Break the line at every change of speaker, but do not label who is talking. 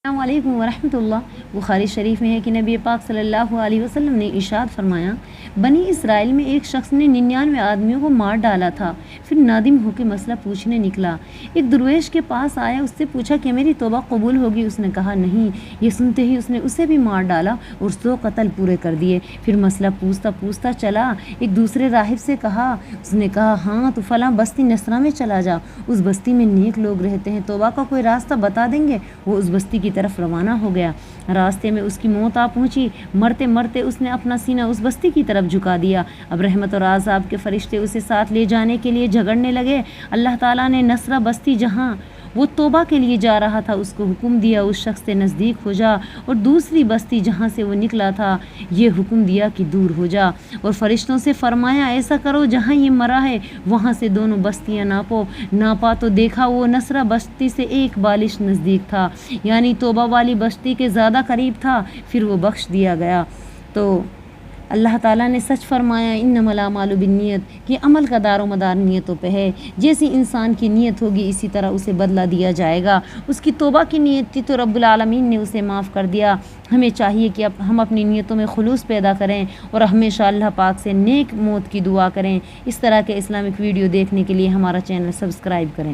السلام علیکم ورحمۃ اللہ۔ بخاری شریف میں ہے کہ نبی پاک صلی اللہ علیہ وسلم نے ارشاد فرمایا، بنی اسرائیل میں ایک شخص نے 99 آدمیوں کو مار ڈالا تھا، پھر نادم ہو کے مسئلہ پوچھنے نکلا۔ ایک درویش کے پاس آیا، اس سے پوچھا کہ میری توبہ قبول ہوگی؟ اس نے کہا نہیں۔ یہ سنتے ہی اس نے اسے بھی مار ڈالا اور 100 قتل پورے کر دیے۔ پھر مسئلہ پوچھتا چلا، ایک دوسرے راہب سے کہا، اس نے کہا ہاں تو فلاں بستی نصرہ میں چلا جا، اس بستی میں نیک لوگ رہتے ہیں، توبہ کا کوئی راستہ بتا دیں گے۔ وہ اس بستی کی طرف روانہ ہو گیا۔ راستے میں اس کی موت آ پہنچی، مرتے مرتے اس نے اپنا سینہ اس بستی کی طرف جھکا دیا۔ اب رحمت اور عذاب کے فرشتے اسے ساتھ لے جانے کے لیے جھگڑنے لگے۔ اللہ تعالیٰ نے نصرہ بستی جہاں وہ توبہ کے لیے جا رہا تھا اس کو حکم دیا اس شخص سے نزدیک ہو جا، اور دوسری بستی جہاں سے وہ نکلا تھا یہ حکم دیا کہ دور ہو جا، اور فرشتوں سے فرمایا ایسا کرو جہاں یہ مرا ہے وہاں سے دونوں بستیاں ناپو۔ ناپا تو دیکھا وہ نصرہ بستی سے 1 بالش نزدیک تھا، یعنی توبہ والی بستی کے زیادہ قریب تھا۔ پھر وہ بخش دیا گیا۔ تو اللہ تعالیٰ نے سچ فرمایا، انما الاعمال بالنیت، کہ عمل کا دار و مدار نیتوں پہ ہے۔ جیسی انسان کی نیت ہوگی اسی طرح اسے بدلہ دیا جائے گا۔ اس کی توبہ کی نیت تھی تو رب العالمین نے اسے معاف کر دیا۔ ہمیں چاہیے کہ ہم اپنی نیتوں میں خلوص پیدا کریں اور ہمیشہ اللہ پاک سے نیک موت کی دعا کریں۔ اس طرح کے اسلامک ویڈیو دیکھنے کے لیے ہمارا چینل سبسکرائب کریں۔